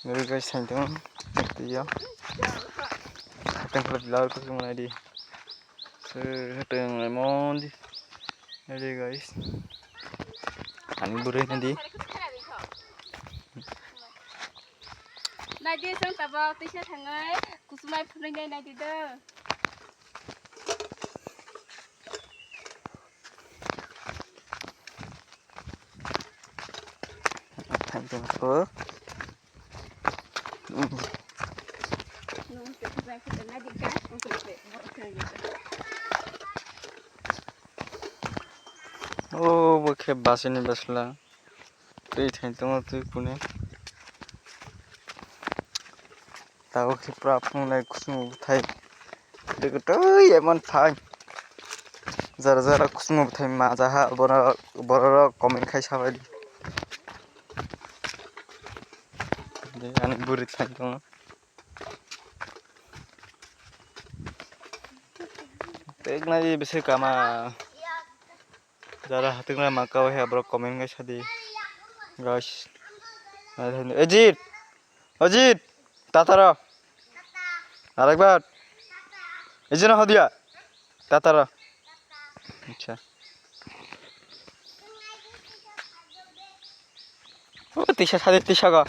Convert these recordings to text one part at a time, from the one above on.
Người guys thành tiếng tí á, tiếng phật lâu có cái này đi, tiếng này món đi, đây guys, anh bữa nay đi. Này đi sang tập vào tí sẽ thằng ấy, cú sumai phun đây này đi đó. Thành tiếng phở. Oh, bukan bahasa ini baslah. Itu thành tiếng tu punya. Tahu ke prapung lagi kusum thai. Dekat tu ya man thai. Zara kusum thai mazaha bora komen khai sabai di. Jadi anak burit thai tu. Tek na di besi kama. Zara hati na makau he bora komen khai sadi. Guys. Ajit, tatara. Arekbar. Ijina hadiya. Tatara. अच्छा ओ तिशा सादे तिशा का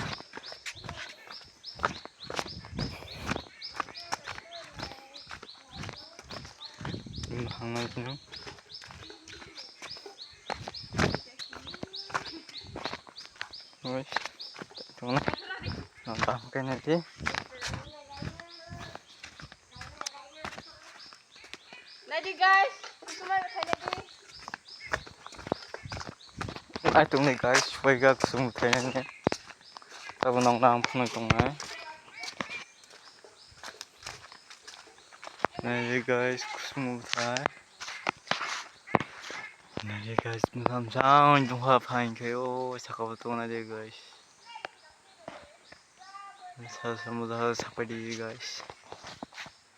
भांगना इसमें ओए तो ना नंदा कहने थी Ready guys, semua ready. ai tụi này guys quay ra sum thế này tao vẫn đang phun trong này này guys sum thái này guys làm sao chúng hợp hành cái ô sao có tụi này guys sao semua sampai di guys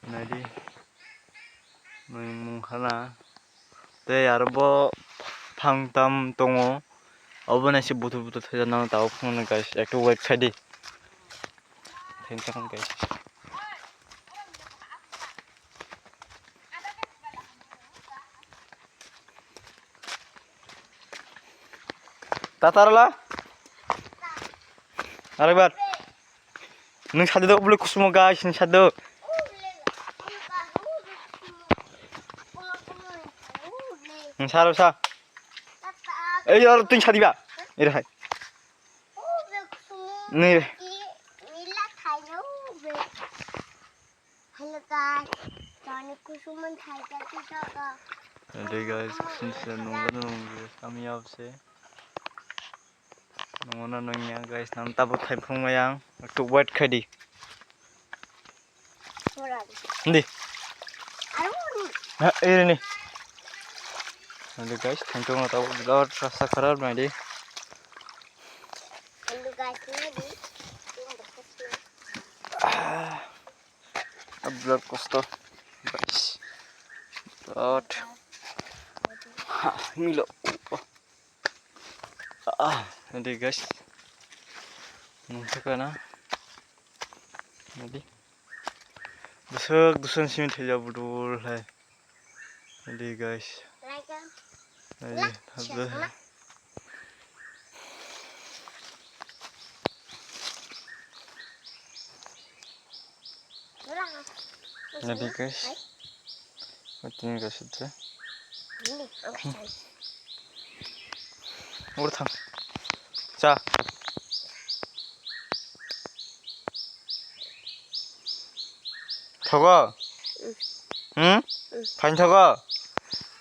này đi mình 하나 네 여러분 방담 동호 어버넷이 모두부터 되잖아 나오 풍는 guys 약간 웹사이트 괜찮은 guys 따따라라 아래발 능 사드도 블루 쿠스모 guys 능 사드 능 사로 사 에이 여러 띵 사디바 이래 하이 네 Hello guys, Johnny Kusuman Tiger Tiger. Hey guys, since nunggu kami abse nunggu nungnya guys nam tabu thai phung mayang tu wet khadi ndi ha ini nih nanti guys tentu nggak tahu udah rasa keras nanti Hello guys, ini blood coaster guys blood milo nanti guys nunggu na nanti besok dusun sini terjadi budul hai nanti guys nanti habis nanti guys ini guys itu udah thang 자 저거 응? 반 저거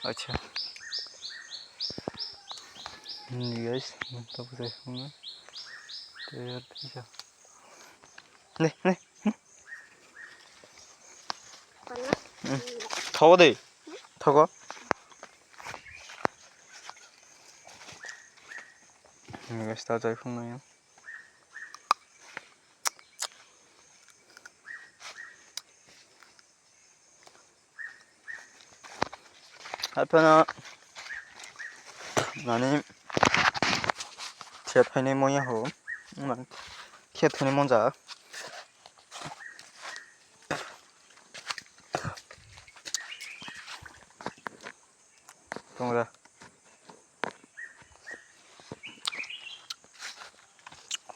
अच्छा guys mantap deh nih 더워 돼 더워 guys tao chơi không này 한편은 나는 제 편이 뭐냐고 खेत होने मन जा Tunggu dah.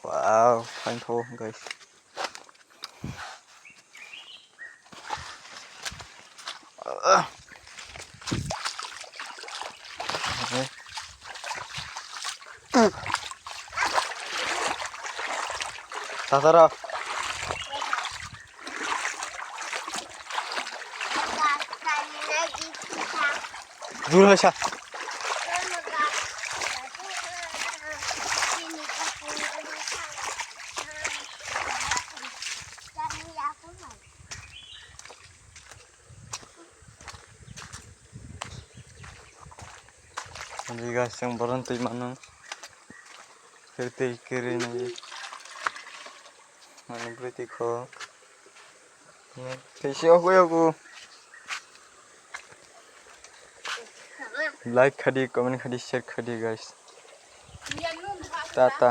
Wow, fine thô guys. Sasara. Dulu lah. Jadi guys yang berhenti mana berhenti kiri nih mana berhenti kok कैसे हो गया को like खड़ी कमेंट खड़ी शेयर खड़ी गाइस टाटा